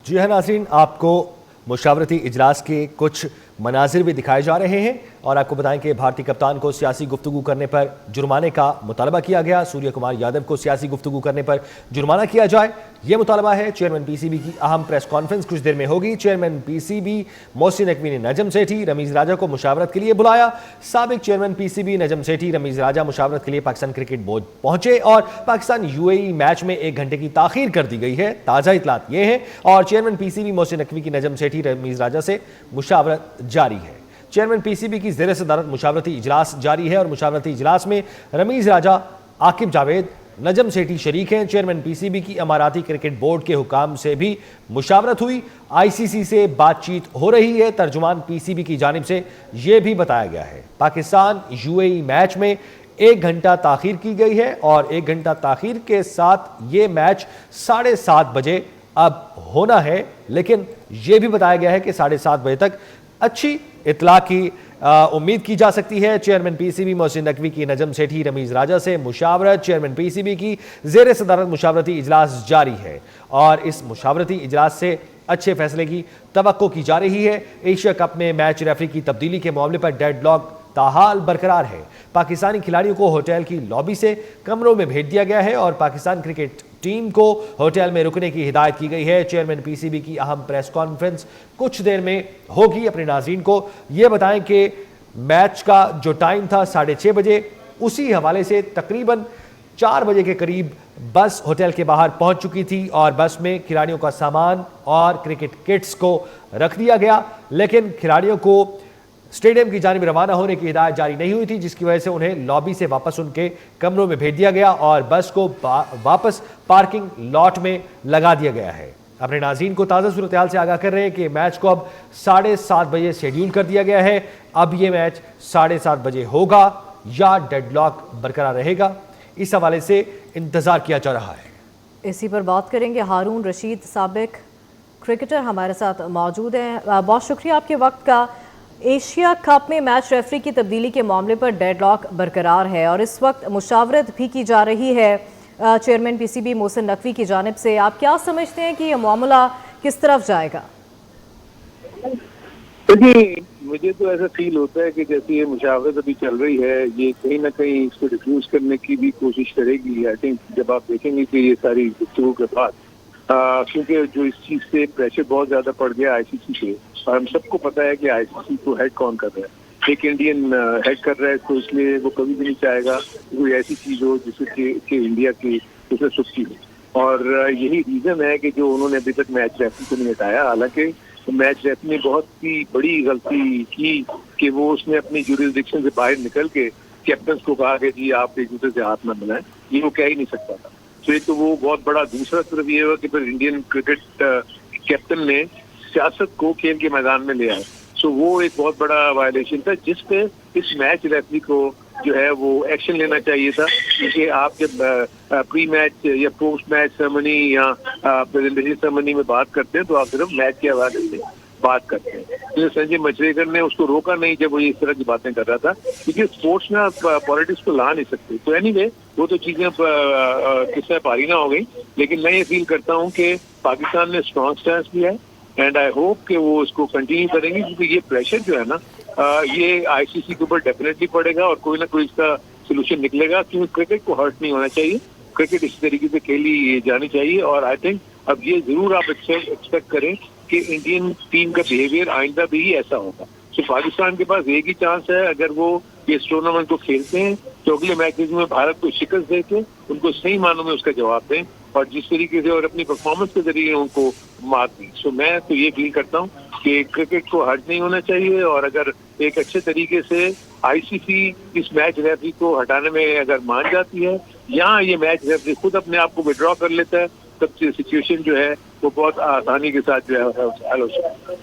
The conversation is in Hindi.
जी हाँ नाज़रीन, आपको मुशावरती इजलास के कुछ मनाजिर भी दिखाए जा रहे हैं और आपको बताएं कि भारतीय कप्तान को सियासी गुफ्तगू करने पर जुर्माने का मुतालबा किया गया। सूर्य कुमार यादव को सियासी गुफ्तगू करने पर जुर्माना किया जाए, यह मुतालबा है। चेयरमैन पीसीबी की अहम प्रेस कॉन्फ्रेंस कुछ देर में होगी। चेयरमैन पीसीबी मोहसिन नकवी ने नजम सेठी, रमीज राजा को मुशावरत के लिए बुलाया। साबिक चेयरमैन पीसीबी नजम सेठी, रमीज राजा मुशावरत के लिए पाकिस्तान क्रिकेट बोर्ड पहुंचे और पाकिस्तान यूएई मैच में 1 घंटे की ताखीर कर दी गई है। ताज़ा इतलात ये है और चेयरमैन पीसीबी मोहसिन नकवी की नजम सेठी, रमीज राजा से मुशावरत जारी है। चेयरमैन पीसीबी की ज़ेर सदारत मुशावरती इजलास जारी है और मुशावरती इजलास में रमीज राजा, आकिब जावेद, नजम सेठी शरीक हैं। चेयरमैन पीसीबी की अमाराती क्रिकेट बोर्ड के हुकाम से भी मुशावरत हुई। आईसीसी से बातचीत हो रही है। तर्जुमान पीसीबी की जानिब से यह भी बताया गया है पाकिस्तान यूएई मैच में 1 घंटा ताखीर की गई है और 1 घंटा ताखीर के साथ ये मैच 7:30 बजे अब होना है, लेकिन यह भी बताया गया है कि 7:30 बजे तक अच्छी इतला की उम्मीद की जा सकती है। चेयरमैन पीसीबी मोहसिन नकवी की नजम सेठी, रमीज राजा से मुशावरत। चेयरमैन पीसीबी की ज़ेर सदारत मुशावरती इजलास जारी है और इस मुशावरती इजलास से अच्छे फैसले की तवक्को की जा रही है। एशिया कप में मैच रेफरी की तब्दीली के मामले पर डेडलॉक ताहाल बरकरार है। पाकिस्तानी खिलाड़ियों को होटल की लॉबी से कमरों में भेज दिया गया है और पाकिस्तान क्रिकेट टीम को होटल में रुकने की हिदायत की गई है। चेयरमैन पीसीबी की अहम प्रेस कॉन्फ्रेंस कुछ देर में होगी। अपने नाज़रीन को यह बताएं कि मैच का जो टाइम था 6:30 बजे, उसी हवाले से तकरीबन 4 बजे के करीब बस होटल के बाहर पहुंच चुकी थी और बस में खिलाड़ियों का सामान और क्रिकेट किट्स को रख दिया गया, लेकिन खिलाड़ियों को स्टेडियम की जानिब रवाना होने की हिदायत जारी नहीं हुई थी, जिसकी वजह से उन्हें लॉबी से वापस उनके कमरों में भेज दिया गया और बस को वापस पार्किंग लॉट में लगा दिया गया है। अपने नाज़रीन को ताज़ा सूरत हाल से आगाह कर रहे हैं कि मैच को अब 7:30 बजे शेड्यूल कर दिया गया है। अब ये मैच 7:30 बजे होगा या डेडलॉक बरकरार रहेगा, इस हवाले से इंतजार किया जा रहा है। इसी पर बात करेंगे। हारून रशीद साबिक क्रिकेटर हमारे साथ मौजूद हैं। बहुत शुक्रिया आपके वक्त का। एशिया कप में मैच रेफरी की तब्दीली के मामले पर डेडलॉक बरकरार है और इस वक्त मुशावरत भी की जा रही है चेयरमैन पीसीबी मोहसिन नकवी की जानिब से। आप क्या समझते हैं कि यह मामला किस तरफ जाएगा? जी, मुझे तो ऐसा फील होता है कि जैसे ये मुशावरत अभी चल रही है, ये कहीं ना कहीं इसको डिफ्यूज करने की भी कोशिश करेगी। आई थिंक जब आप देखेंगे कि ये सारी गुफ्तगू के बाद, क्योंकि जो इस चीज से प्रेशर बहुत ज्यादा पड़ गया आईसीसी से, और हम सबको पता है कि आईसीसी को हेड कौन कर रहा है। एक इंडियन हेड कर रहा है, तो इसलिए वो कभी भी नहीं चाहेगा कोई ऐसी चीज हो जिससे कि इंडिया की उसे सुस्ती हो। और यही रीजन है कि जो उन्होंने अभी तक मैच रेफरी को नहीं हटाया। हालांकि मैच रेफरी ने बहुत ही बड़ी गलती की कि वो उसने अपनी जुरिसडिक्शन से बाहर निकल के कैप्टन को कहा कि जी आप एक दूसरे से हाथ न मिलाएं। ये वो कह ही नहीं सकता था। तो एक तो वो बहुत बड़ा। दूसरा तरफ ये हुआ कि फिर इंडियन क्रिकेट कैप्टन ने सियासत को खेल के मैदान में ले आया। सो वो एक बहुत बड़ा वायलेशन था, जिसपे इस मैच रेफरी को जो है वो एक्शन लेना चाहिए था। क्योंकि आप जब प्री मैच या पोस्ट मैच सेरेमनी या प्रेजेंटेशन सेरेमनी में बात करते हैं तो आप सिर्फ मैच के हवाले से बात करते हैं। तो संजय मचरेकर ने उसको रोका नहीं जब वो इस तरह की बातें कर रहा था, क्योंकि स्पोर्ट्स में आप पॉलिटिक्स को ला नहीं सकते। तो एनीवे वो तो चीजें किस्सा पारीना हो गई, लेकिन मैं ये फील करता हूँ कि पाकिस्तान ने स्ट्रॉन्ग स्टैंड लिया है एंड आई होप कि वो इसको कंटिन्यू करेंगे, क्योंकि ये प्रेशर जो है ना, ये आईसीसी के ऊपर डेफिनेटली पड़ेगा और कोई ना कोई इसका सोल्यूशन निकलेगा। क्योंकि क्रिकेट को हर्ट नहीं होना चाहिए, क्रिकेट इस तरीके से खेली जानी चाहिए। और आई थिंक अब ये जरूर आप एक्सपेक्ट करें कि इंडियन टीम का बिहेवियर आइंदा भी ऐसा होगा। तो पाकिस्तान के पास एक ही चांस है, अगर वो इस टूर्नामेंट को खेलते हैं तो अगले मैचेज में भारत को शिकस्त देके उनको सही मानों में उसका जवाब दें और जिस तरीके से और अपनी परफॉर्मेंस के जरिए उनको मात दें। सो मैं तो ये फील करता हूँ कि क्रिकेट को हर्ट नहीं होना चाहिए और अगर एक अच्छे तरीके से आईसीसी इस मैच रेफरी को हटाने में अगर मान जाती है या ये मैच रेफरी खुद अपने आप को विड्रॉ कर लेता है, तब सिचुएशन जो है वो बहुत आसानी के साथ जो है हल हो सकता है।